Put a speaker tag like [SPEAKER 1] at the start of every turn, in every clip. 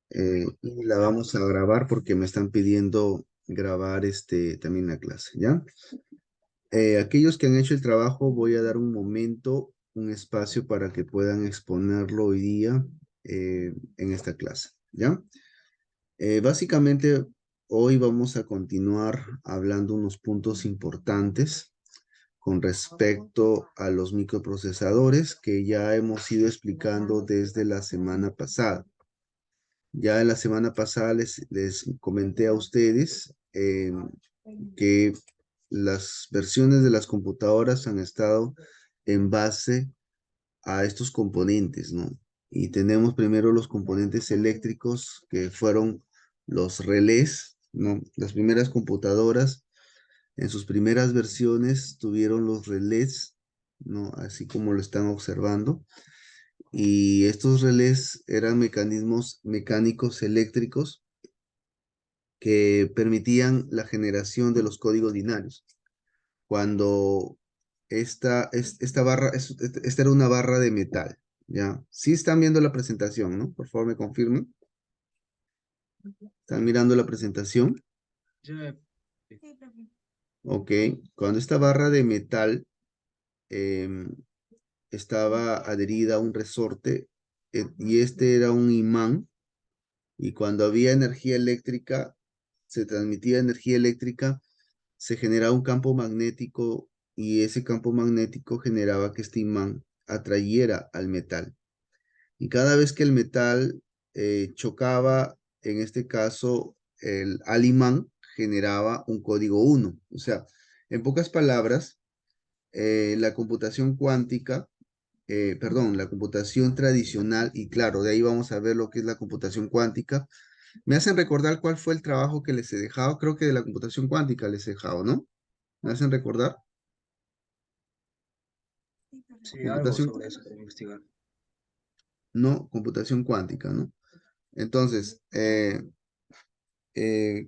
[SPEAKER 1] y la vamos a grabar porque me están pidiendo grabar también la clase, ¿ya? Aquellos que han hecho el trabajo, voy a dar un momento, un espacio para que puedan exponerlo hoy día en esta clase, ¿ya? Básicamente, hoy vamos a continuar hablando unos puntos importantes con respecto a los microprocesadores que ya hemos ido explicando desde la semana pasada. Ya en la semana pasada les comenté a ustedes que las versiones de las computadoras han estado en base a estos componentes, ¿no? Y tenemos primero los componentes eléctricos que fueron los relés, ¿no? Las primeras computadoras en sus primeras versiones tuvieron los relés, ¿no? Así como lo están observando. Y estos relés eran mecanismos mecánicos eléctricos que permitían la generación de los códigos binarios. Cuando esta barra, esta era una barra de metal, ¿ya? Sí están viendo la presentación, ¿no? Por favor, me confirmen. ¿Están mirando la presentación? Ok. Cuando esta barra de metal em, estaba adherida a un resorte y este era un imán, y cuando había energía eléctrica, se transmitía energía eléctrica, se generaba un campo magnético y ese campo magnético generaba que este imán atrayera al metal. Y cada vez que el metal chocaba, en este caso, al imán, generaba un código 1. O sea, en pocas palabras, la computación cuántica, perdón, la computación tradicional, y claro, de ahí vamos a ver lo que es la computación cuántica. Me hacen recordar cuál fue el trabajo que les he dejado, creo que de la computación cuántica les he dejado, ¿no? ¿Me hacen recordar?
[SPEAKER 2] Sí, algo
[SPEAKER 1] Computación,
[SPEAKER 2] sobre eso para investigar.
[SPEAKER 1] no, computación cuántica, ¿no? Entonces, ¿qué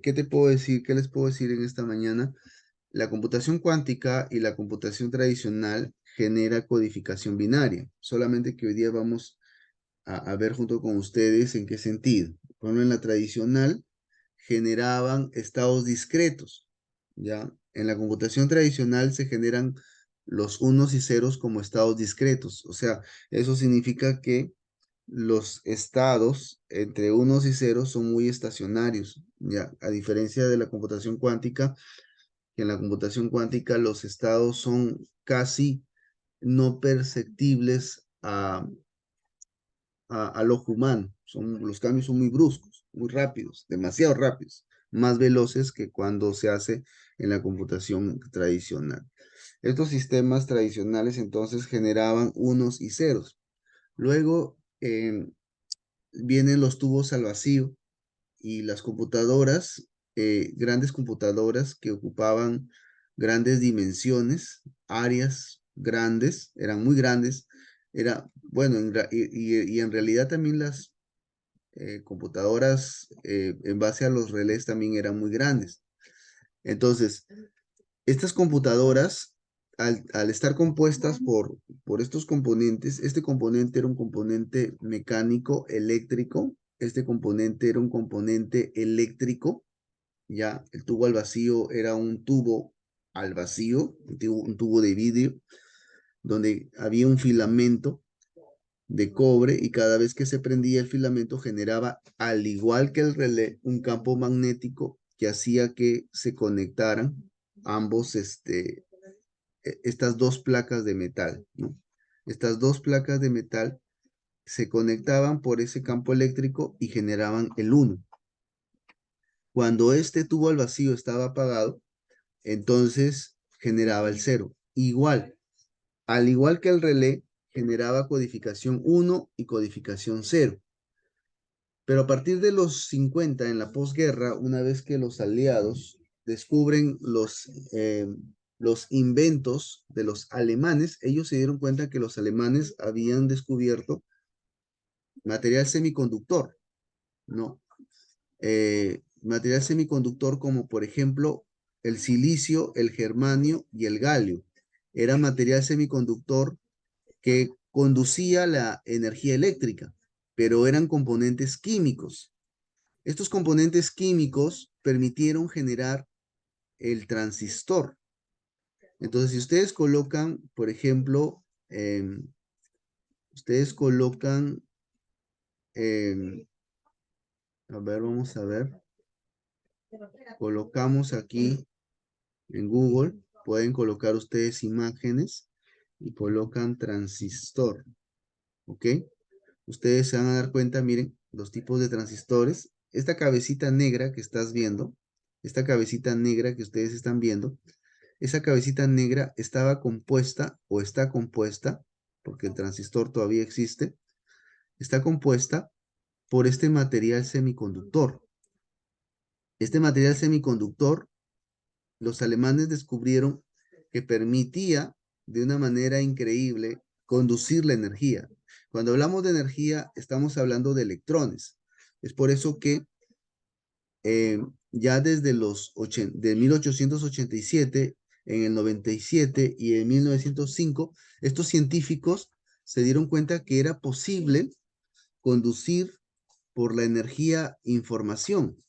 [SPEAKER 1] te puedo decir? ¿Qué les puedo decir en esta mañana? La computación cuántica y la computación tradicional genera codificación binaria, solamente que hoy día vamos a ver junto con ustedes en qué sentido. Por ejemplo, en la tradicional generaban estados discretos, ¿ya? En la computación tradicional se generan los unos y ceros como estados discretos, o sea, eso significa que los estados entre unos y ceros son muy estacionarios, ¿ya? A diferencia de la computación cuántica, que en la computación cuántica los estados son casi no perceptibles al ojo humano. Los cambios son muy bruscos, muy rápidos, demasiado rápidos, más veloces que cuando se hace en la computación tradicional. Estos sistemas tradicionales entonces generaban unos y ceros. Luego vienen los tubos al vacío y las computadoras, grandes computadoras que ocupaban grandes dimensiones, áreas grandes, eran muy grandes. Bueno, y en realidad también las computadoras en base a los relés también eran muy grandes. Entonces, estas computadoras, al estar compuestas por estos componentes, este componente era un componente mecánico eléctrico, este componente era un componente eléctrico, ya el tubo al vacío era un tubo al vacío, un tubo de vidrio, donde había un filamento de cobre y cada vez que se prendía el filamento generaba, al igual que el relé, un campo magnético que hacía que se conectaran ambos, estas dos placas de metal, ¿no? Estas dos placas de metal se conectaban por ese campo eléctrico y generaban el uno. Cuando este tubo al vacío estaba apagado, entonces generaba el cero. Igual, al igual que el relé, generaba codificación 1 y codificación 0. Pero a partir de los 50, en la posguerra, una vez que los aliados descubren los inventos de los alemanes, ellos se dieron cuenta que los alemanes habían descubierto material semiconductor, ¿no? Material semiconductor como por ejemplo el silicio, el germanio y el galio. Era material semiconductor que conducía la energía eléctrica, pero eran componentes químicos. Estos componentes químicos permitieron generar el transistor. Entonces, si ustedes colocan, por ejemplo, ustedes colocan, a ver, vamos a ver, colocamos aquí en Google, pueden colocar ustedes imágenes y colocan transistor, ¿ok? Ustedes se van a dar cuenta, miren, los tipos de transistores. Esta cabecita negra que estás viendo, esta cabecita negra que ustedes están viendo, esa cabecita negra estaba compuesta o está compuesta, porque el transistor todavía existe, está compuesta por este material semiconductor. Este material semiconductor, los alemanes descubrieron que permitía de una manera increíble conducir la energía. Cuando hablamos de energía, estamos hablando de electrones. Es por eso que ya desde de 1887, en el 97 y en 1905, estos científicos se dieron cuenta que era posible conducir por la energía información.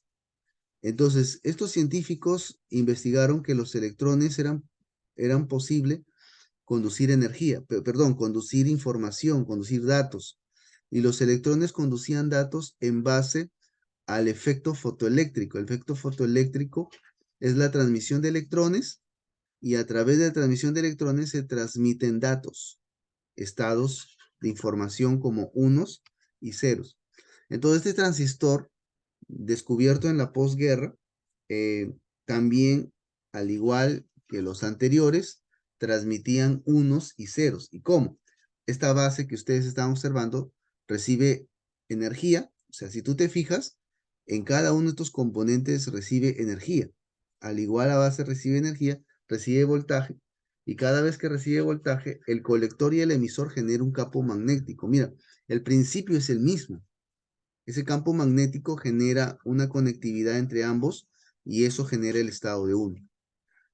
[SPEAKER 1] Entonces, estos científicos investigaron que los electrones eran posible conducir energía, perdón, conducir información, conducir datos. Y los electrones conducían datos en base al efecto fotoeléctrico. El efecto fotoeléctrico es la transmisión de electrones y a través de la transmisión de electrones se transmiten datos, estados de información como unos y ceros. Entonces, este transistor, descubierto en la posguerra, también, al igual que los anteriores, transmitían unos y ceros. ¿Y cómo? Esta base que ustedes están observando recibe energía. O sea, si tú te fijas, en cada uno de estos componentes recibe energía. Al igual la base recibe energía, recibe voltaje. Y cada vez que recibe voltaje, el colector y el emisor generan un campo magnético. Mira, el principio es el mismo. Ese campo magnético genera una conectividad entre ambos y eso genera el estado de uno.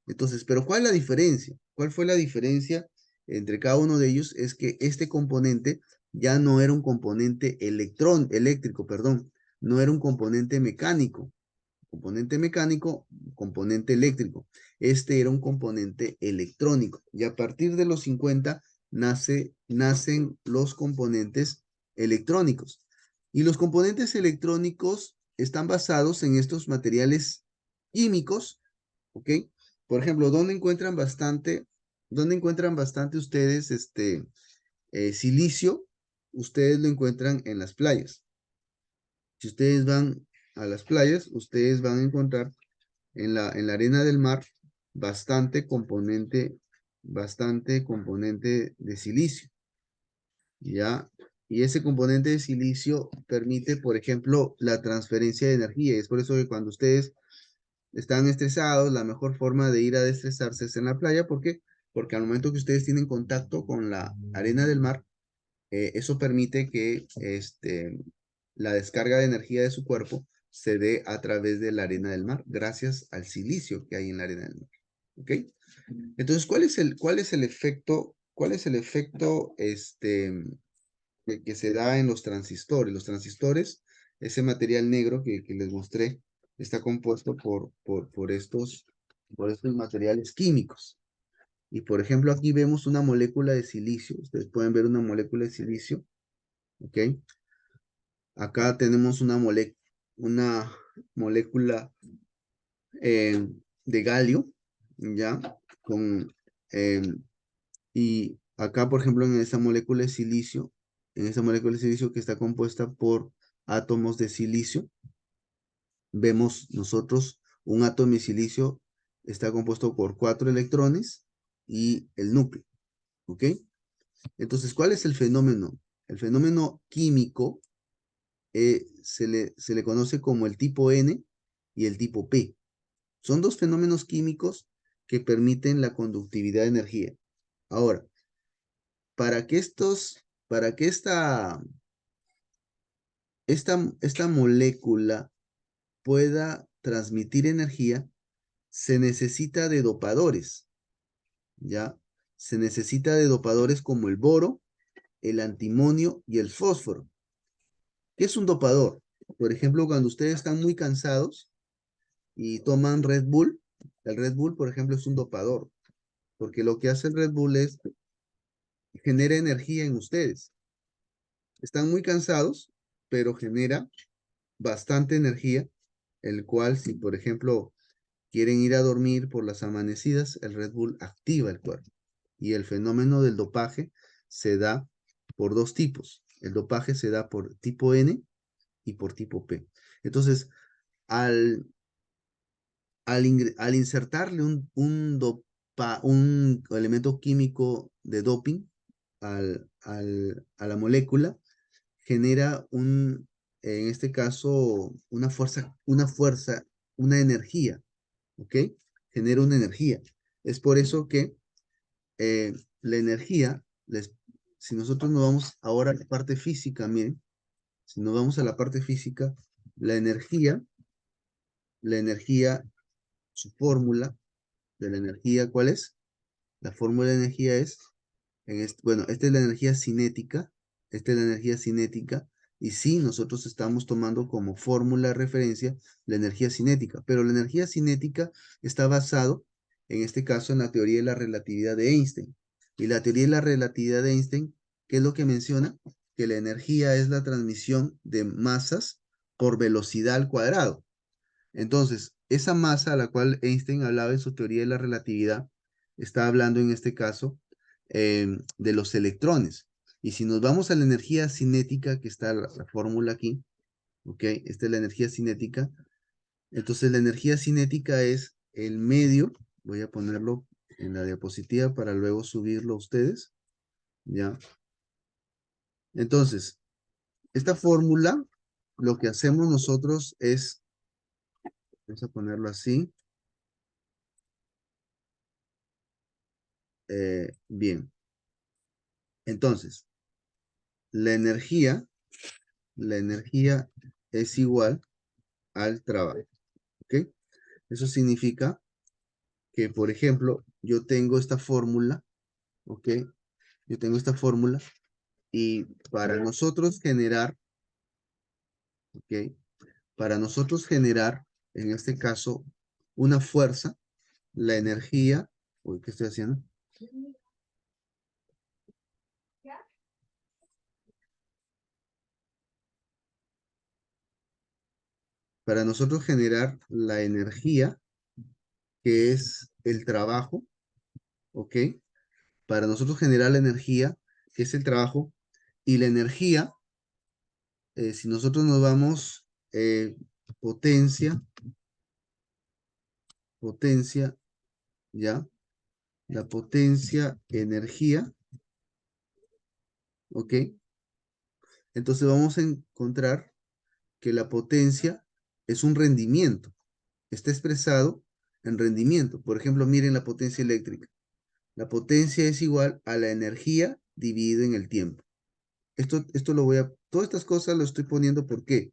[SPEAKER 1] Entonces, pero ¿cuál es la diferencia? ¿Cuál fue la diferencia entre cada uno de ellos? Es que este componente ya no era un componente eléctrico, perdón, no era un componente mecánico. Componente eléctrico. Este era un componente electrónico. Y a partir de los 50 nacen los componentes electrónicos. Y los componentes electrónicos están basados en estos materiales químicos, ¿ok? Por ejemplo, ¿dónde encuentran bastante ustedes silicio? Ustedes lo encuentran en las playas. Si ustedes van a las playas, ustedes van a encontrar en la arena del mar bastante componente de silicio, ¿ya? Y ese componente de silicio permite, por ejemplo, la transferencia de energía. Y es por eso que cuando ustedes están estresados, la mejor forma de ir a desestresarse es en la playa. ¿Por qué? Porque al momento que ustedes tienen contacto con la arena del mar, eso permite que la descarga de energía de su cuerpo se dé a través de la arena del mar, gracias al silicio que hay en la arena del mar. ¿Ok? Entonces, ¿cuál es el efecto que se da en los transistores? Los transistores, ese material negro que les mostré, está compuesto por estos materiales químicos. Y por ejemplo, aquí vemos una molécula de silicio. Ustedes pueden ver una molécula de silicio. ¿Ok? Acá tenemos una molécula de galio, ¿ya? Eh, y acá, por ejemplo, en esa molécula de silicio que está compuesta por átomos de silicio, vemos nosotros un átomo de silicio está compuesto por 4 electrones y el núcleo, ¿ok? Entonces, ¿cuál es el fenómeno? El fenómeno químico se le conoce como el tipo N y el tipo P. Son dos fenómenos químicos que permiten la conductividad de energía. Ahora, para que esta molécula pueda transmitir energía, se necesita de dopadores, ¿ya? Se necesita de dopadores como el boro, el antimonio y el fósforo. ¿Qué es un dopador? Por ejemplo, cuando ustedes están muy cansados y toman Red Bull, el Red Bull, por ejemplo, es un dopador, porque lo que hace el Red Bull es genera energía en ustedes. Están muy cansados, pero genera bastante energía, el cual si, por ejemplo, quieren ir a dormir por las amanecidas, el Red Bull activa el cuerpo. Y el fenómeno del dopaje se da por dos tipos. El dopaje se da por tipo N y por tipo P. Entonces, al, al insertarle un elemento químico de doping a la molécula, genera en este caso, una energía, ¿ok? Genera una energía. Es por eso que la energía, si nosotros nos vamos ahora a la parte física, miren, si nos vamos a la parte física, la energía, la energía, su fórmula de la energía, ¿cuál es? La fórmula de energía es, bueno, esta es la energía cinética, esta es la energía cinética, y sí, nosotros estamos tomando como fórmula de referencia la energía cinética, pero la energía cinética está basado, en este caso, en la teoría de la relatividad de Einstein. Y la teoría de la relatividad de Einstein, ¿qué es lo que menciona? Que la energía es la transmisión de masas por velocidad al cuadrado. Entonces, esa masa a la cual Einstein hablaba en su teoría de la relatividad, está hablando en este caso de los electrones. Y si nos vamos a la energía cinética, que está la fórmula aquí, ¿ok? Esta es la energía cinética. Entonces, la energía cinética es el medio, voy a ponerlo en la diapositiva para luego subirlo a ustedes, ¿ya? Entonces, esta fórmula, lo que hacemos nosotros es, vamos a ponerlo así, bien. Entonces, la energía, la energía es igual al trabajo, ¿ok? Eso significa que, por ejemplo, yo tengo esta fórmula, ¿ok? Yo tengo esta fórmula y para nosotros generar, ¿ok? Para nosotros generar, en este caso, una fuerza, la energía, uy, ¿qué estoy haciendo? Para nosotros generar la energía, que es el trabajo, ¿ok? Para nosotros generar la energía, que es el trabajo, y la energía, si nosotros nos vamos potencia, potencia, ¿ya? La potencia, energía, ¿ok? Entonces vamos a encontrar que la potencia es un rendimiento, está expresado en rendimiento. Por ejemplo, miren la potencia eléctrica. La potencia es igual a la energía dividido en el tiempo. Esto lo voy a, todas estas cosas lo estoy poniendo, ¿por qué?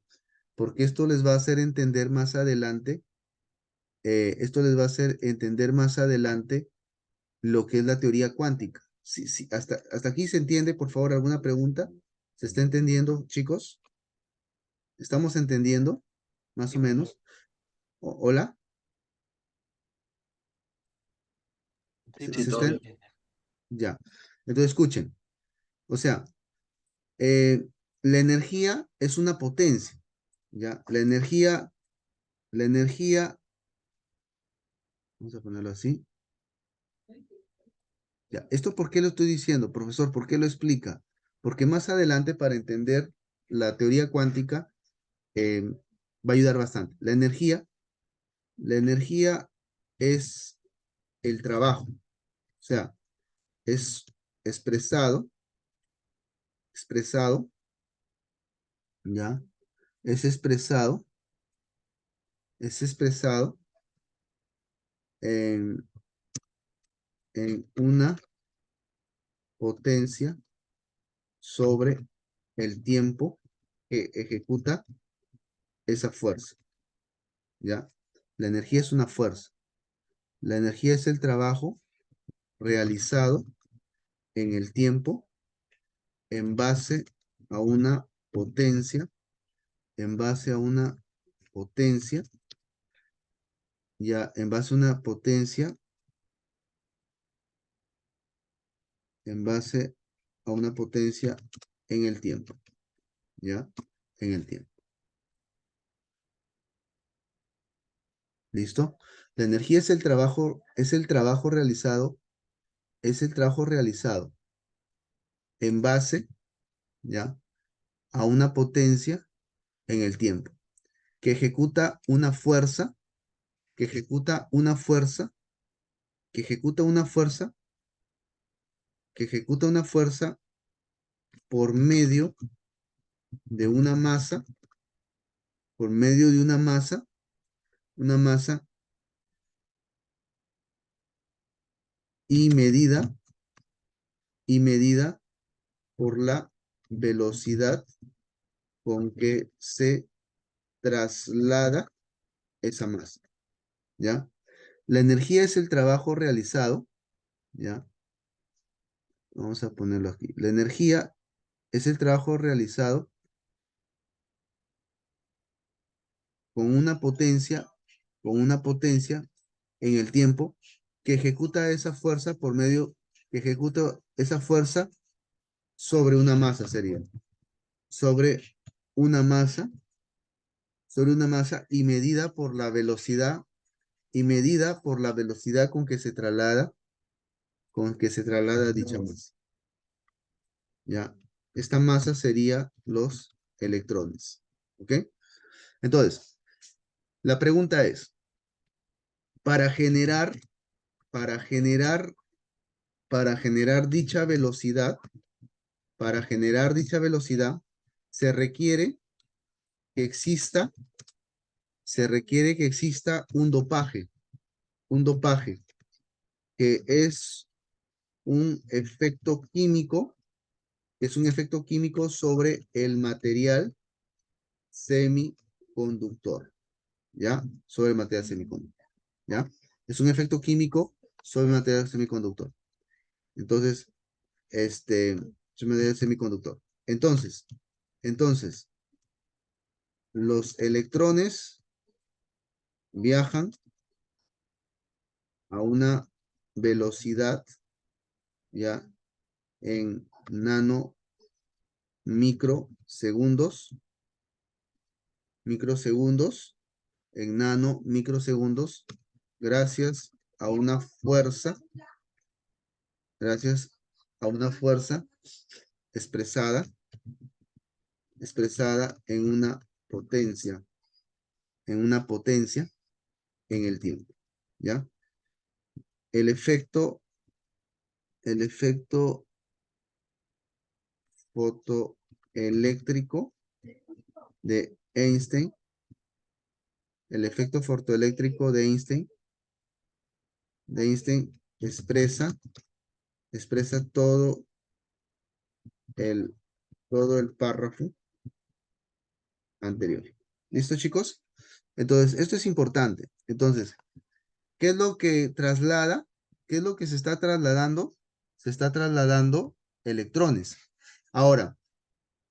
[SPEAKER 1] Porque esto les va a hacer entender más adelante, esto les va a hacer entender más adelante lo que es la teoría cuántica. Sí, sí, hasta aquí se entiende, por favor, ¿alguna pregunta? ¿Se está entendiendo, chicos? ¿Estamos entendiendo? Más o menos. Hola.
[SPEAKER 2] Sí,
[SPEAKER 1] Se
[SPEAKER 2] profesor.
[SPEAKER 1] está? Ya. Entonces, escuchen. O sea, la energía es una potencia, ¿ya? La energía, vamos a ponerlo así. Ya. ¿Esto por qué lo estoy diciendo, profesor? ¿Por qué lo explica? Porque más adelante, para entender la teoría cuántica, va a ayudar bastante. La energía es el trabajo, o sea, es expresado, expresado, ¿ya? Es expresado, es expresado en, en una potencia sobre el tiempo que ejecuta esa fuerza, ¿ya? La energía es una fuerza. La energía es el trabajo realizado en el tiempo en base a una potencia en base a una potencia, ya, en base a una potencia, en base a una potencia en el tiempo, ya, en el tiempo. ¿Listo? La energía es el trabajo realizado, es el trabajo realizado en base, ya, a una potencia en el tiempo, que ejecuta una fuerza, que ejecuta una fuerza, que ejecuta una fuerza, que ejecuta una fuerza por medio de una masa, por medio de una masa y medida por la velocidad con que se traslada esa masa, ¿ya? La energía es el trabajo realizado, ¿ya? Vamos a ponerlo aquí. La energía es el trabajo realizado con una potencia en el tiempo que ejecuta esa fuerza por medio, que ejecuta esa fuerza sobre una masa sería, sobre una masa, sobre una masa y medida por la velocidad con que se traslada dicha masa. ¿Ya? Esta masa sería los electrones. ¿Ok? Entonces, la pregunta es, para generar, para generar, para generar dicha velocidad, para generar dicha velocidad, se requiere que exista, se requiere que exista un dopaje que es un efecto químico sobre el material semiconductor, ¿ya? Sobre el material semiconductor, ¿ya? Es un efecto químico sobre el material semiconductor. Entonces, sobre el material semiconductor. Entonces, los electrones viajan a una velocidad, ¿ya? En microsegundos, microsegundos, gracias a una fuerza, gracias a una fuerza expresada, expresada en una potencia en el tiempo, ¿ya? El efecto, el efecto fotoeléctrico de Einstein, el efecto fotoeléctrico de Einstein expresa el, todo el párrafo anterior. ¿Listo, chicos? Entonces, esto es importante. Entonces, ¿qué es lo que traslada? ¿Qué es lo que se está trasladando? Se está trasladando electrones. Ahora,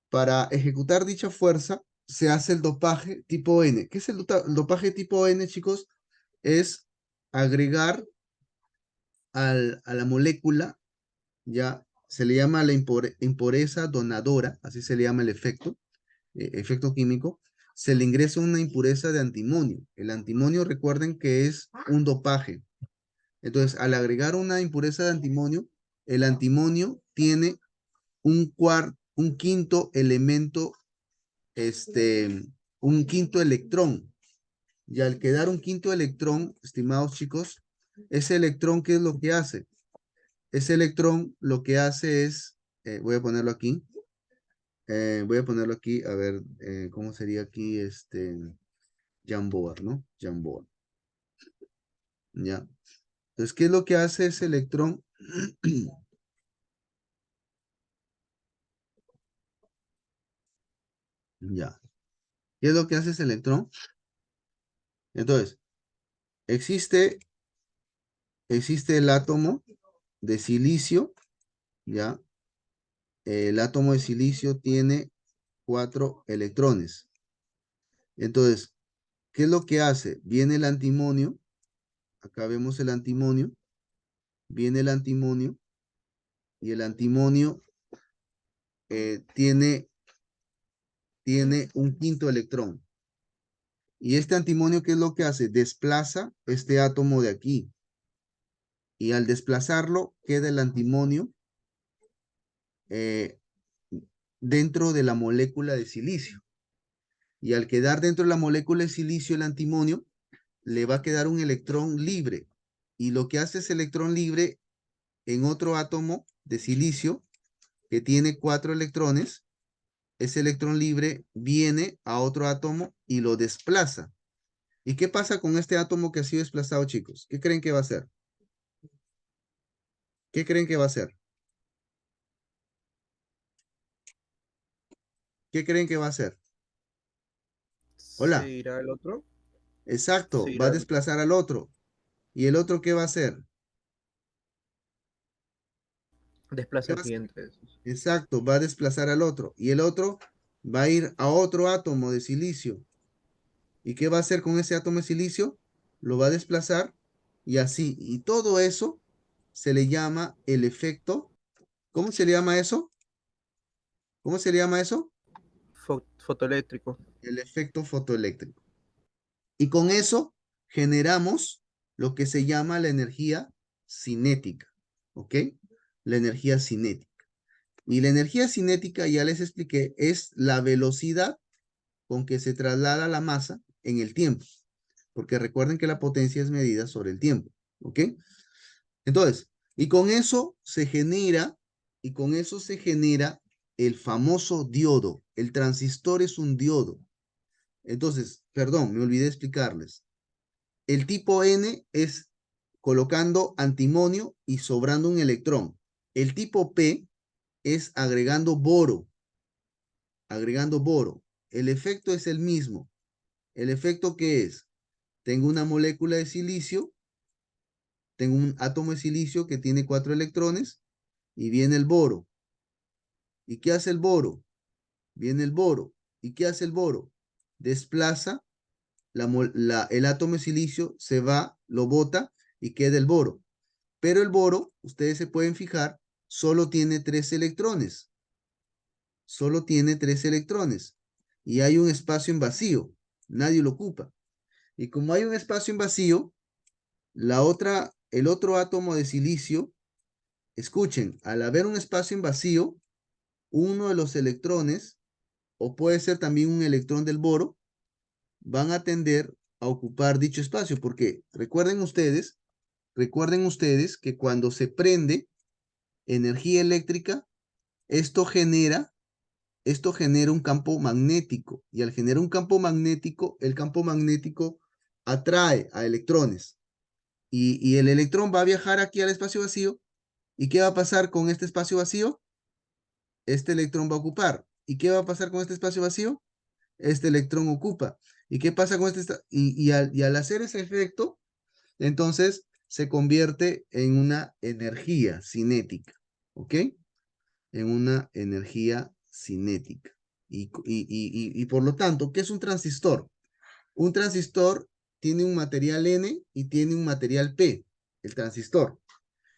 [SPEAKER 1] para ejecutar dicha fuerza, se hace el dopaje tipo N. ¿Qué es el dopaje tipo N, chicos? Es agregar a la molécula, ya se le llama la impureza donadora, así se le llama el efecto químico, se le ingresa una impureza de antimonio. El antimonio, recuerden que es un dopaje. Entonces, al agregar una impureza de antimonio, el antimonio tiene un quinto elemento, un quinto electrón. Y al quedar un quinto electrón, estimados chicos, ese electrón, ¿qué es lo que hace? Ese electrón lo que hace es, voy a ponerlo aquí, a ver, ¿cómo sería aquí? Jan Bohr, ¿no? Jan Bohr, ¿ya? Entonces, ¿qué es lo que hace ese electrón? Ya. ¿Qué es lo que hace ese electrón? Entonces, existe, existe el átomo de silicio, ¿ya? El átomo de silicio tiene 4 electrones. Entonces, ¿qué es lo que hace? Viene el antimonio, acá vemos el antimonio, viene el antimonio, y el antimonio tiene un quinto electrón. Y este antimonio, ¿qué es lo que hace? Desplaza este átomo de aquí. Y al desplazarlo, queda el antimonio eh, dentro de la molécula de silicio. Y al quedar dentro de la molécula de silicio el antimonio, le va a quedar un electrón libre. Y lo que hace ese electrón libre en otro átomo de silicio que tiene 4 electrones, ese electrón libre viene a otro átomo y lo desplaza. ¿Y qué pasa con este átomo que ha sido desplazado, chicos? ¿Qué creen que va a hacer? ¿Qué creen que va a hacer? ¿Qué creen que va a hacer?
[SPEAKER 3] ¿Se
[SPEAKER 1] Hola.
[SPEAKER 3] irá el otro?
[SPEAKER 1] Exacto,
[SPEAKER 3] Se
[SPEAKER 1] va a
[SPEAKER 3] irá el otro.
[SPEAKER 1] desplazar al otro. ¿Y el otro qué va a hacer? ¿Qué
[SPEAKER 3] Desplaza
[SPEAKER 1] va
[SPEAKER 3] al
[SPEAKER 1] a hacer?
[SPEAKER 3] siguiente.
[SPEAKER 1] Exacto, va a desplazar al otro. Y el otro va a ir a otro átomo de silicio. ¿Y qué va a hacer con ese átomo de silicio? Lo va a desplazar y así. Y todo eso se le llama el efecto. ¿Cómo se le llama eso? ¿Cómo se le llama eso?
[SPEAKER 3] Fotoeléctrico.
[SPEAKER 1] El efecto fotoeléctrico. Y con eso generamos lo que se llama la energía cinética. ¿Ok? La energía cinética. Y la energía cinética, ya les expliqué, es la velocidad con que se traslada la masa en el tiempo. Porque recuerden que la potencia es medida sobre el tiempo. ¿Ok? Entonces, y con eso se genera el famoso diodo. El transistor es un diodo. Entonces, perdón, me olvidé explicarles. El tipo N es colocando antimonio y sobrando un electrón. El tipo P es agregando boro, agregando boro. El efecto es el mismo. ¿El efecto qué es? Tengo una molécula de silicio, tengo un átomo de silicio que tiene 4 electrones y viene el boro. ¿Y qué hace el boro? Viene el boro. ¿Y qué hace el boro? Desplaza el átomo de silicio, se va, lo bota y queda el boro. Pero el boro, ustedes se pueden fijar, solo tiene 3 electrones. Solo tiene 3 electrones. Y hay un espacio en vacío. Nadie lo ocupa. Y como hay un espacio en vacío, el otro átomo de silicio, escuchen, al haber un espacio en vacío, uno de los electrones, o puede ser también un electrón del boro, van a tender a ocupar dicho espacio, porque recuerden ustedes que cuando se prende energía eléctrica, esto genera, esto genera un campo magnético, y al generar un campo magnético, el campo magnético atrae a electrones, y el electrón va a viajar aquí al espacio vacío. ¿Y qué va a pasar con este espacio vacío? Este electrón va a ocupar. ¿Y qué va a pasar con este espacio vacío? Este electrón ocupa. ¿Y qué pasa con y al hacer ese efecto, entonces se convierte en una energía cinética, ¿ok? En una energía cinética. Y por lo tanto, ¿qué es un transistor? Un transistor tiene un material N y tiene un material P, el transistor.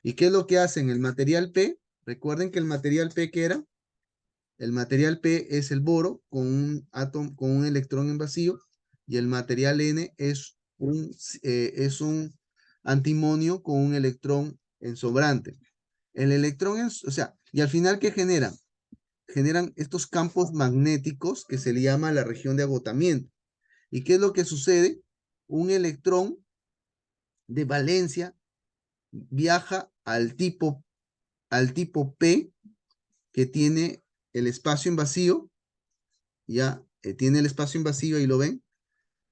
[SPEAKER 1] ¿Y qué es lo que hacen el material P? Recuerden que el material P, ¿qué era? El material P es el boro con un átomo, con un electrón en vacío, y el material N es un antimonio con un electrón en sobrante. El electrón, o sea, y al final, ¿qué generan? Generan estos campos magnéticos que se le llama la región de agotamiento. ¿Y qué es lo que sucede? Un electrón de valencia viaja al tipo P, que tiene el espacio en vacío, ya tiene el espacio en vacío, ahí lo ven,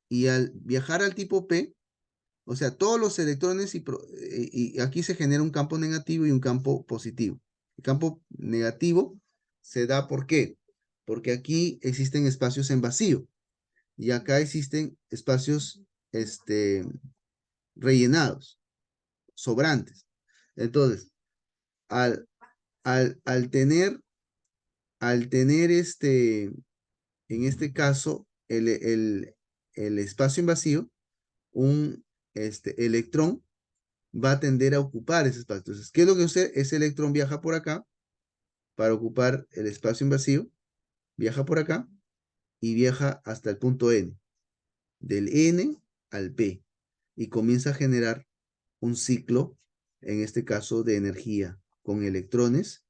[SPEAKER 1] y al viajar al tipo P, o sea, todos los electrones y aquí se genera un campo negativo y un campo positivo. El campo negativo se da, ¿por qué? Porque aquí existen espacios en vacío y acá existen espacios rellenados, sobrantes. Entonces, al, al, al tener, al tener en este caso, el espacio en vacío, un electrón va a tender a ocupar ese espacio. Entonces, ¿qué es lo que sucede? Ese electrón viaja por acá para ocupar el espacio en vacío, viaja por acá y viaja hasta el punto N, del N al P, y comienza a generar un ciclo, en este caso de energía, con electrones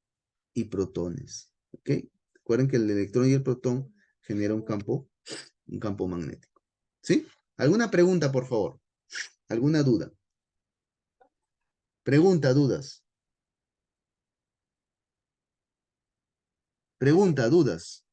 [SPEAKER 1] y protones. ¿Ok? Recuerden que el electrón y el protón generan un campo magnético. ¿Sí? ¿Alguna pregunta, por favor? ¿Alguna duda? Pregunta, dudas. Pregunta, dudas.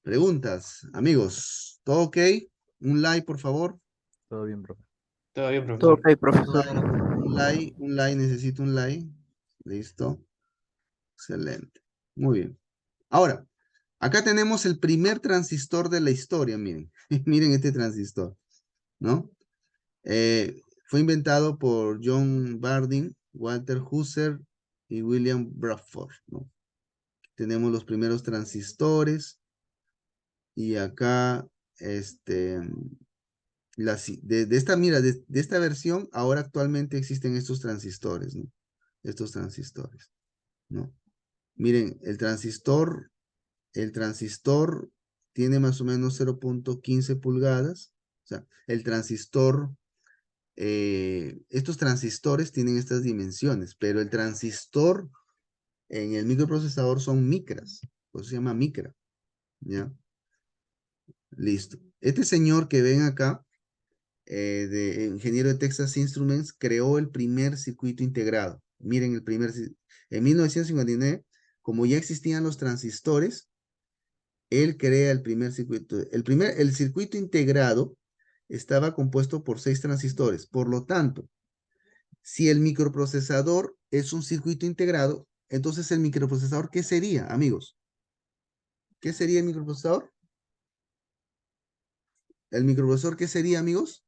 [SPEAKER 1] Preguntas, amigos. ¿Todo ok? Un like, por favor.
[SPEAKER 4] Todo bien, profe.
[SPEAKER 2] Todo bien,
[SPEAKER 3] Todo
[SPEAKER 2] profesor.
[SPEAKER 3] ok, profesor.
[SPEAKER 1] Un like, necesito un like. Listo. Excelente. Muy bien. Ahora, acá tenemos el primer transistor de la historia, miren. Miren este transistor, ¿no? Fue inventado por John Bardeen, Walter Husser y William Bradford, ¿no? Tenemos los primeros transistores y acá, de esta, mira, de esta versión, ahora actualmente existen estos transistores, ¿no? Estos transistores, ¿no? Miren, el transistor tiene más o menos 0.15 pulgadas. O sea, el transistor, estos transistores tienen estas dimensiones, pero el transistor en el microprocesador son micras, por eso se llama micra, ¿ya? Listo. Este señor que ven acá, de ingeniero de Texas Instruments, creó el primer circuito integrado. Miren, en 1959, como ya existían los transistores, él crea el primer circuito. El circuito integrado estaba compuesto por 6 transistores. Por lo tanto, si el microprocesador es un circuito integrado, entonces el microprocesador, ¿qué sería, amigos? ¿Qué sería el microprocesador? ¿El microprocesador qué sería, amigos?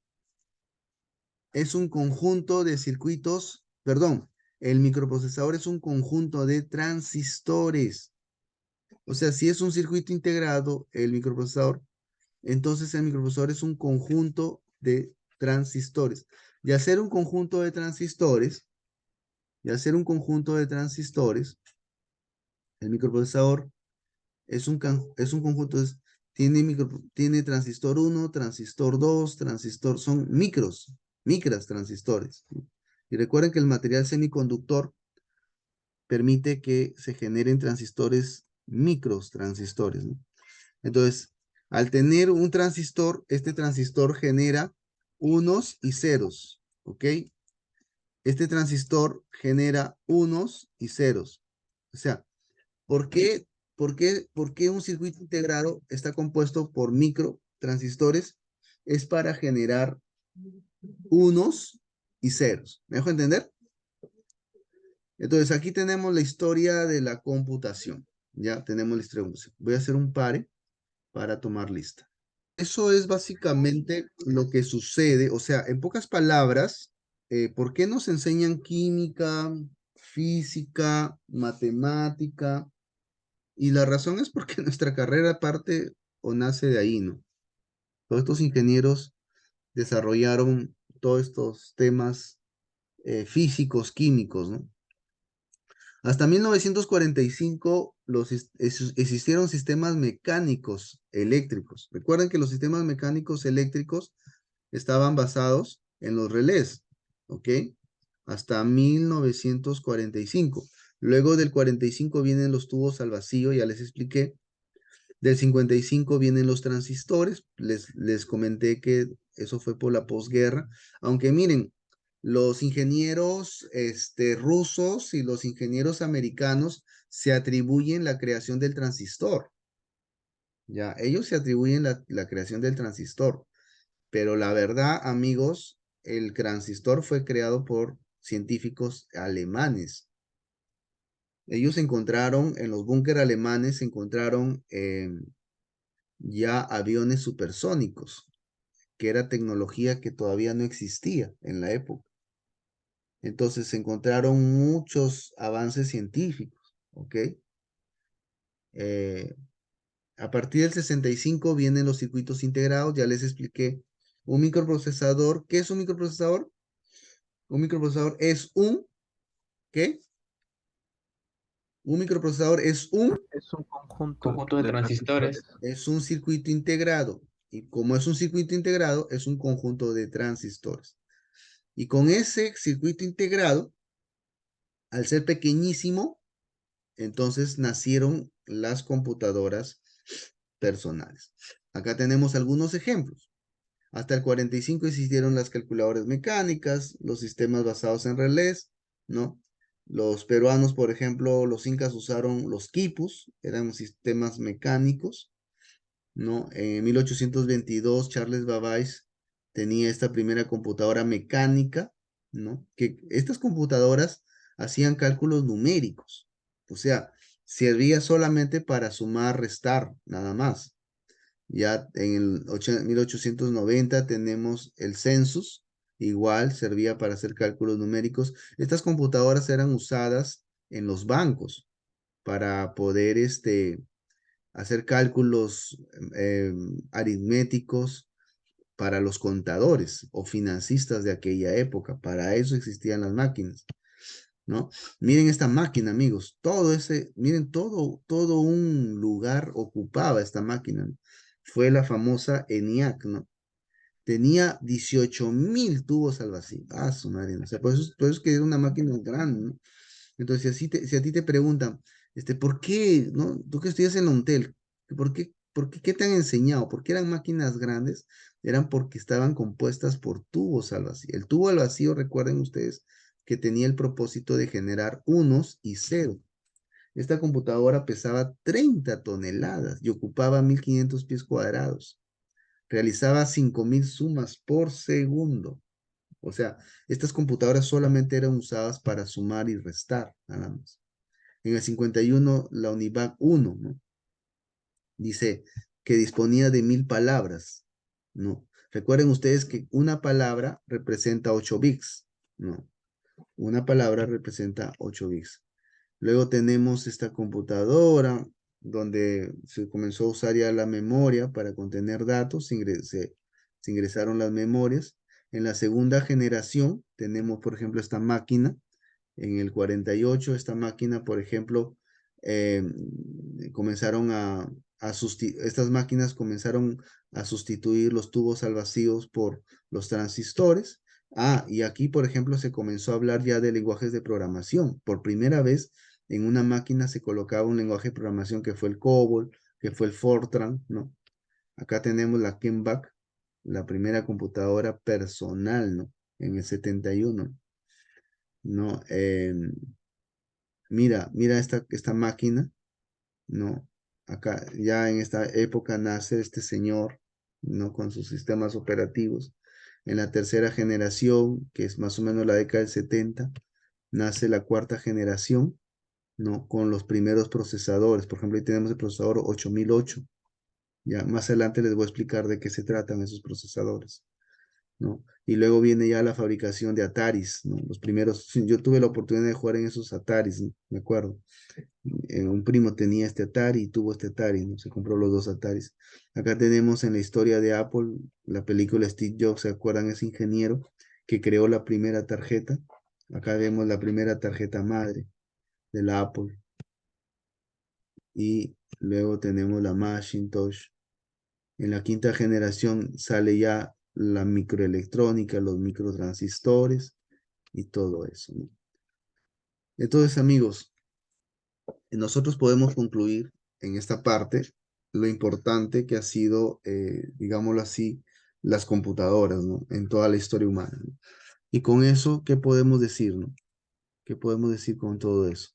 [SPEAKER 1] Es un conjunto de circuitos, perdón, el microprocesador es un conjunto de transistores. O sea, si es un circuito integrado, el microprocesador, entonces el microprocesador es un conjunto de transistores. Y al ser un conjunto de transistores, el microprocesador es un conjunto, tiene transistor 1, transistor 2, son micras transistores. Y recuerden que el material semiconductor permite que se generen transistores, micros transistores, ¿no? Entonces, al tener un transistor, este transistor genera unos y ceros, ¿ok? Este transistor genera unos y ceros. O sea, ¿por qué un circuito integrado está compuesto por micro transistores? Es para generar unos y ceros. ¿Me dejo entender? Entonces, aquí tenemos la historia de la computación. Ya tenemos la historia. Voy a hacer un pare para tomar lista. Eso es básicamente lo que sucede. O sea, en pocas palabras, ¿por qué nos enseñan química, física, matemática? Y la razón es porque nuestra carrera parte o nace de ahí, ¿no? Todos estos ingenieros desarrollaron todos estos temas físicos, químicos, ¿no? Hasta 1945 existieron sistemas mecánicos eléctricos. Recuerden que los sistemas mecánicos eléctricos estaban basados en los relés, ¿ok? Hasta 1945. Luego del 45 vienen los tubos al vacío, ya les expliqué. Del 55 vienen los transistores. Les comenté que eso fue por la posguerra. Aunque miren, los ingenieros rusos y los ingenieros americanos se atribuyen la creación del transistor. Ya, ellos se atribuyen la creación del transistor. Pero la verdad, amigos, el transistor fue creado por científicos alemanes. Ellos encontraron en los búnker alemanes, encontraron ya aviones supersónicos, que era tecnología que todavía no existía en la época. Entonces se encontraron muchos avances científicos, ¿ok? Eh, a partir del 65 vienen los circuitos integrados, ya les expliqué. Un microprocesador, ¿qué es un microprocesador? Un microprocesador es ¿qué? Un microprocesador
[SPEAKER 3] Es un conjunto
[SPEAKER 2] Conjunto de
[SPEAKER 3] de
[SPEAKER 2] transistores.
[SPEAKER 3] transistores.
[SPEAKER 1] es un circuito integrado. Y como es un circuito integrado, es un conjunto de transistores. Y con ese circuito integrado, al ser pequeñísimo, entonces nacieron las computadoras personales. Acá tenemos algunos ejemplos. Hasta el 45 existieron las calculadoras mecánicas, los sistemas basados en relés, ¿no? Los peruanos, por ejemplo, los incas usaron los quipus, eran sistemas mecánicos, ¿no? En 1822, Charles Babbage tenía esta primera computadora mecánica, ¿no? Que estas computadoras hacían cálculos numéricos, o sea, servía solamente para sumar, restar, nada más. Ya en el 1890 tenemos el census, igual servía para hacer cálculos numéricos. Estas computadoras eran usadas en los bancos para poder hacer cálculos aritméticos para los contadores o financistas de aquella época. Para eso existían las máquinas, ¿no? Miren esta máquina, amigos. Miren, todo un lugar ocupaba esta máquina. Fue la famosa ENIAC, ¿no? Tenía 18,000 tubos al vacío. Ah, su madre, ¿no? O sea, por eso es que era una máquina grande, ¿no? Entonces, si a ti te preguntan, ¿por qué, no? Tú que estudias en la UNTEL, ¿qué te han enseñado? ¿Por qué eran máquinas grandes? Eran porque estaban compuestas por tubos al vacío. El tubo al vacío, recuerden ustedes, que tenía el propósito de generar unos y ceros. Esta computadora pesaba 30 toneladas y ocupaba 1500 pies cuadrados. Realizaba 5000 sumas por segundo. O sea, estas computadoras solamente eran usadas para sumar y restar, nada más. En el 51, la Univac 1, ¿no? Dice que disponía de 1000 palabras, ¿no? Recuerden ustedes que una palabra representa 8 bits, ¿no? Una palabra representa 8 bits. Luego tenemos esta computadora donde se comenzó a usar ya la memoria para contener datos, se ingresaron las memorias. En la segunda generación tenemos, por ejemplo, esta máquina. En el 48, esta máquina, por ejemplo, eh, estas máquinas comenzaron a sustituir los tubos al vacío por los transistores. Ah, y aquí, por ejemplo, se comenzó a hablar ya de lenguajes de programación. Por primera vez en una máquina se colocaba un lenguaje de programación que fue el COBOL, que fue el Fortran, ¿no? Acá tenemos la Kenback, la primera computadora personal, ¿no? En el 71, ¿no? Mira esta máquina, ¿no? Acá ya en esta época nace este señor, ¿no? Con sus sistemas operativos. En la tercera generación, que es más o menos la década del 70, nace la cuarta generación, ¿no? Con los primeros procesadores. Por ejemplo, ahí tenemos el procesador 8008. Ya más adelante les voy a explicar de qué se tratan esos procesadores, ¿no? Y luego viene ya la fabricación de Ataris, ¿no? Los primeros, sí, yo tuve la oportunidad de jugar en esos Ataris, ¿no? Me acuerdo. Un primo tenía este Atari y tuvo este Atari, ¿no? Se compró los dos Ataris. Acá tenemos en la historia de Apple la película Steve Jobs, ¿se acuerdan? Ese ingeniero que creó la primera tarjeta. Acá vemos la primera tarjeta madre de la Apple. Y luego tenemos la Macintosh. En la quinta generación sale ya la microelectrónica, los microtransistores y todo eso, ¿no? Entonces, amigos, nosotros podemos concluir en esta parte lo importante que ha sido, digámoslo así, las computadoras, ¿no? En toda la historia humana, ¿no? Y con eso, ¿qué podemos decir, no? ¿Qué podemos decir con todo eso?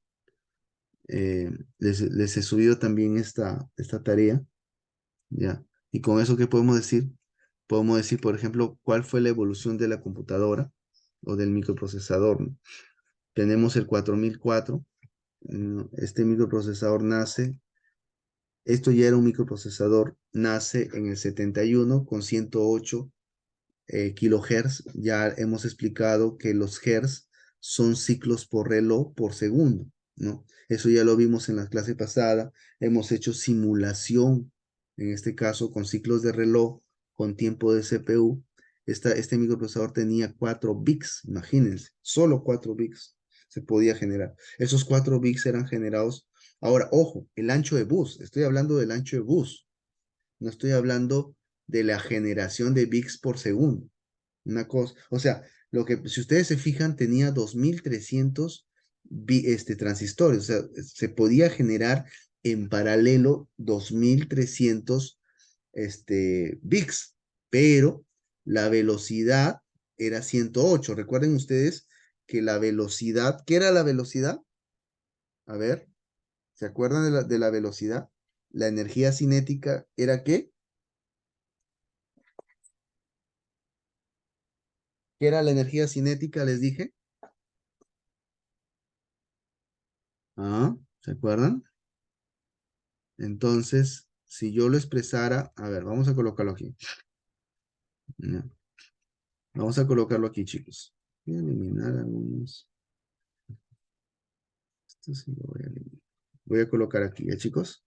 [SPEAKER 1] Les he subido también esta tarea, ¿ya? Y con eso, ¿qué podemos decir? Podemos decir, por ejemplo, cuál fue la evolución de la computadora o del microprocesador, ¿no? Tenemos el 4004. Este microprocesador nace Esto ya era un microprocesador, nace en el 71 con 108 kilohertz. Ya hemos explicado que los hertz son ciclos por reloj por segundo, ¿no? Eso ya lo vimos en la clase pasada. Hemos hecho simulación, en este caso con ciclos de reloj, con tiempo de CPU. Este microprocesador tenía 4 bits, imagínense, solo 4 bits se podía generar. Esos 4 bits eran generados. Ahora, ojo, el ancho de bus, estoy hablando del ancho de bus, no estoy hablando de la generación de bits por segundo. Una cosa, o sea, si ustedes se fijan, tenía 2300 transistores, o sea, se podía generar en paralelo 2300 bits, pero la velocidad era 108. Recuerden ustedes que la velocidad, ¿qué era la velocidad? A ver, ¿se acuerdan de la velocidad? La energía cinética era ¿qué? ¿Qué era la energía cinética? Les dije. Ah, ¿se acuerdan? Entonces, si yo lo expresara, a ver, vamos a colocarlo aquí. Ya. Vamos a colocarlo aquí, chicos. Voy a eliminar algunos. Esto sí lo voy a eliminar. Voy a colocar aquí, ¿ya, chicos?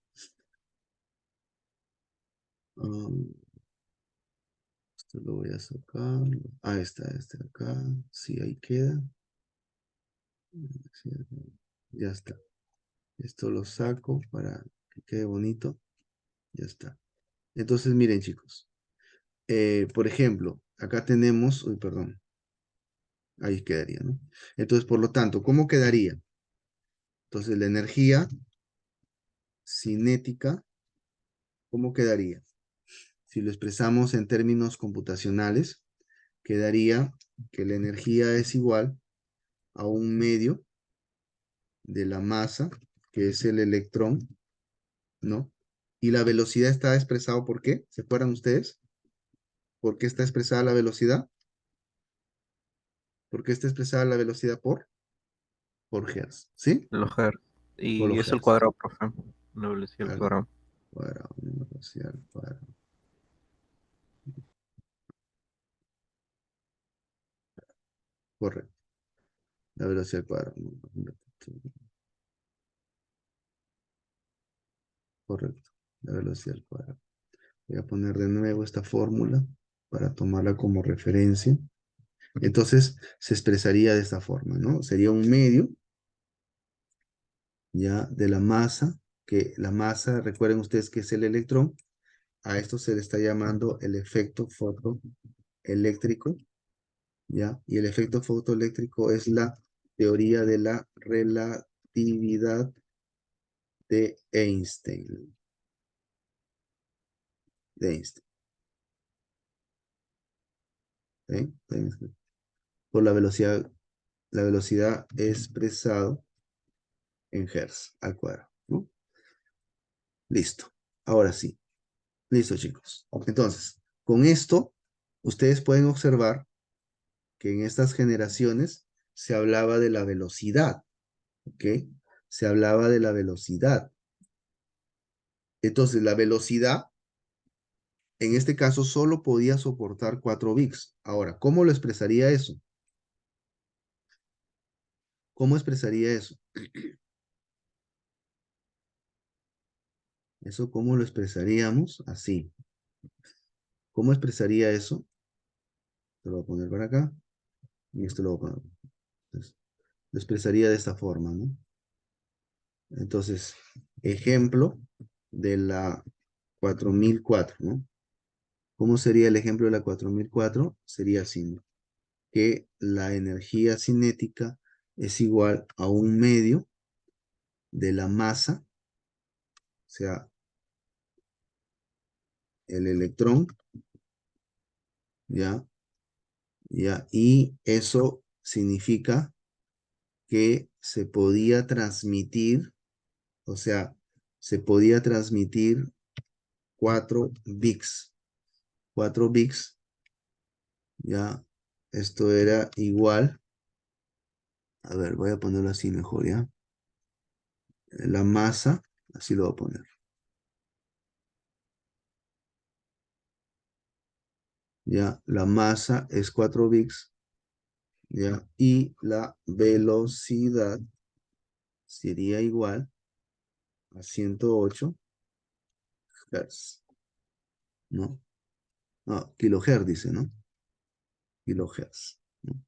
[SPEAKER 1] Esto lo voy a sacar. Ahí está, este acá. Sí, ahí queda. Sí, ya está. Esto lo saco para que quede bonito. Ya está. Entonces, miren, chicos. Por ejemplo, acá tenemos, uy, perdón, ahí quedaría, ¿no? Entonces, por lo tanto, ¿cómo quedaría? Entonces, la energía cinética, ¿cómo quedaría? Si lo expresamos en términos computacionales, quedaría que la energía es igual a un medio de la masa, que es el electrón, ¿no? Y la velocidad está expresado ¿por qué? ¿Se acuerdan ustedes? ¿Por qué está expresada la velocidad? ¿Por qué está expresada la velocidad por hertz? ¿Sí?
[SPEAKER 3] Los hertz.
[SPEAKER 1] Por
[SPEAKER 3] Y
[SPEAKER 1] los
[SPEAKER 3] eso el
[SPEAKER 1] hertz.
[SPEAKER 3] cuadrado, profe. La velocidad al
[SPEAKER 1] Al
[SPEAKER 3] cuadrado.
[SPEAKER 1] cuadrado, velocidad al cuadrado. Correcto. La velocidad al cuadrado. Correcto. La velocidad al cuadrado. Voy a poner de nuevo esta fórmula para tomarla como referencia. Entonces se expresaría de esta forma, ¿no? Sería un medio ya de la masa, que la masa, recuerden ustedes que es el electrón. A esto se le está llamando el efecto fotoeléctrico, ¿ya? Y el efecto fotoeléctrico es la teoría de la relatividad de Einstein. De Einstein, ¿eh? De Einstein. Por la velocidad expresado en hertz al cuadrado, ¿no? Listo. Ahora sí. Listo, chicos. Entonces, con esto, ustedes pueden observar que en estas generaciones se hablaba de la velocidad, ¿ok? Se hablaba de la velocidad. Entonces, la velocidad, en este caso, solo podía soportar 4 bits. Ahora, ¿cómo lo expresaría eso? ¿Cómo expresaría eso? Eso, ¿cómo lo expresaríamos? Así. ¿Cómo expresaría eso? Lo voy a poner para acá y esto lo voy a poner. Entonces, lo expresaría de esta forma, ¿no? Entonces, ejemplo de la 4004, ¿no? ¿Cómo sería el ejemplo de la 4004? Sería así, ¿no? Que la energía cinética es igual a un medio de la masa, o sea, el electrón, ¿ya? ¿Ya? Y eso significa que se podía transmitir, o sea, se podía transmitir 4 bits. 4 bits, ¿ya? Esto era igual, a ver, voy a ponerlo así mejor, ¿ya? La masa, así lo voy a poner. ya, la masa es 4 bits, ya, y la velocidad sería igual a 108 Hz, ¿no? No, kilohertz dice, ¿no? Kilohertz, ¿no?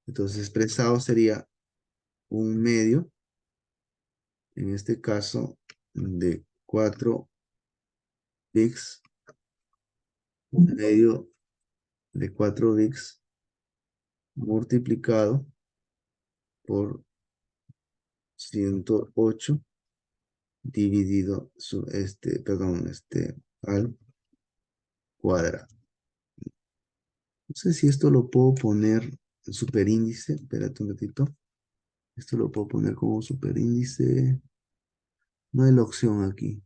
[SPEAKER 1] Entonces, expresado sería un medio, en este caso, de 4 bits, un medio de 4 bits multiplicado por 108 dividido, al cuadrado. No sé si esto lo puedo poner en superíndice. Espérate un ratito. Esto lo puedo poner como superíndice. No hay la opción aquí.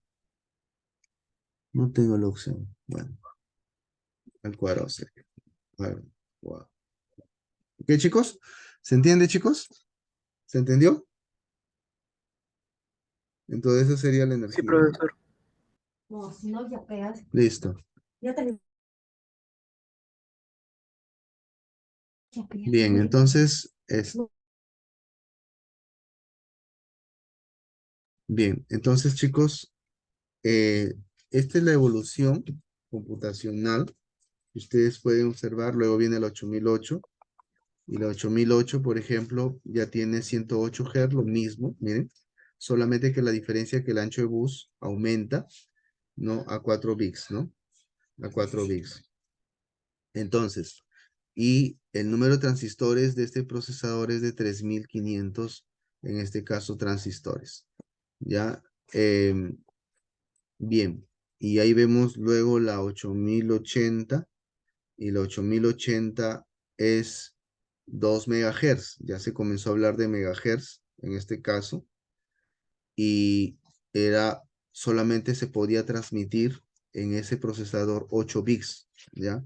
[SPEAKER 1] No tengo la opción. Bueno, al cuadrado sería. Al cuadrado. ¿Ok, chicos? ¿Se entiende, chicos? ¿Se entendió? Entonces, esa sería la
[SPEAKER 3] Sí,
[SPEAKER 1] energía.
[SPEAKER 3] profesor.
[SPEAKER 4] No, si no, ya pegas.
[SPEAKER 1] Listo.
[SPEAKER 4] Ya te ya pegas.
[SPEAKER 1] Bien, entonces, bien, entonces, chicos, esta es la evolución computacional que ustedes pueden observar. Luego viene el 8008. Y la 8008, por ejemplo, ya tiene 108 Hz, lo mismo, miren. Solamente que la diferencia es que el ancho de bus aumenta, ¿no? A 4 bits, ¿no? A 4 bits. Entonces, y el número de transistores de este procesador es de 3500, en este caso, transistores. ¿Ya? Bien. Y ahí vemos luego la 8080. Y la 8080 es 2 megahertz. Ya se comenzó a hablar de megahertz en este caso. Y era, solamente se podía transmitir en ese procesador 8 bits, ¿ya?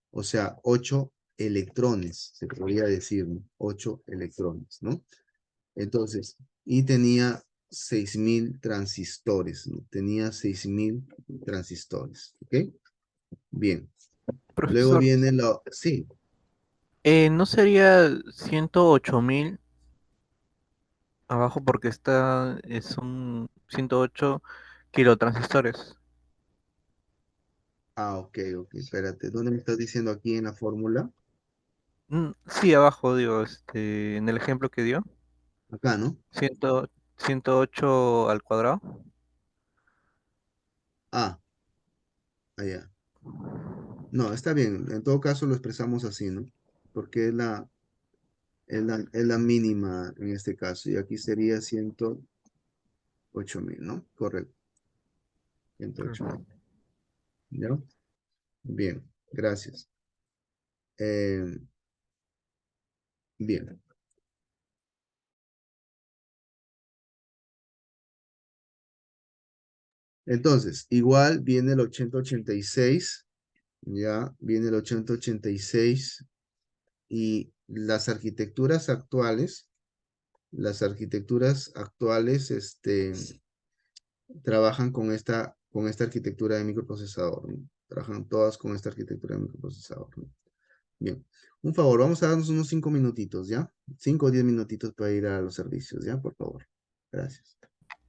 [SPEAKER 1] O sea, 8 electrones, se podría decir, ¿no? 8 electrones, ¿no? Entonces, y tenía 6000 transistores, ¿no? Tenía 6000 transistores, ¿ok? Bien. Luego
[SPEAKER 3] Profesor,
[SPEAKER 1] viene la, sí,
[SPEAKER 3] ¿no sería 108.000 abajo porque es un 108 kilotransistores?
[SPEAKER 1] ok, espérate, ¿dónde me estás diciendo aquí en la fórmula?
[SPEAKER 3] Sí, abajo, digo, en el ejemplo que dio,
[SPEAKER 1] Acá, ¿no?
[SPEAKER 3] 100 108 al cuadrado.
[SPEAKER 1] Ah, allá. No, está bien, en todo caso lo expresamos así, ¿no? Porque es la mínima en este caso, y aquí sería 108.000, ¿no? Correcto, 108.000,
[SPEAKER 3] Ujú.
[SPEAKER 1] ¿ya? Bien, gracias. Eh, bien, entonces, igual viene el 8086, ya, viene el 8086, y las arquitecturas actuales, trabajan con esta arquitectura de microprocesador, ¿no? Trabajan todas con esta arquitectura de microprocesador, ¿no? Bien, un favor, vamos a darnos unos 5 minutitos, ¿ya? 5 o 10 minutitos para ir a los servicios, ¿ya? Por favor. Gracias.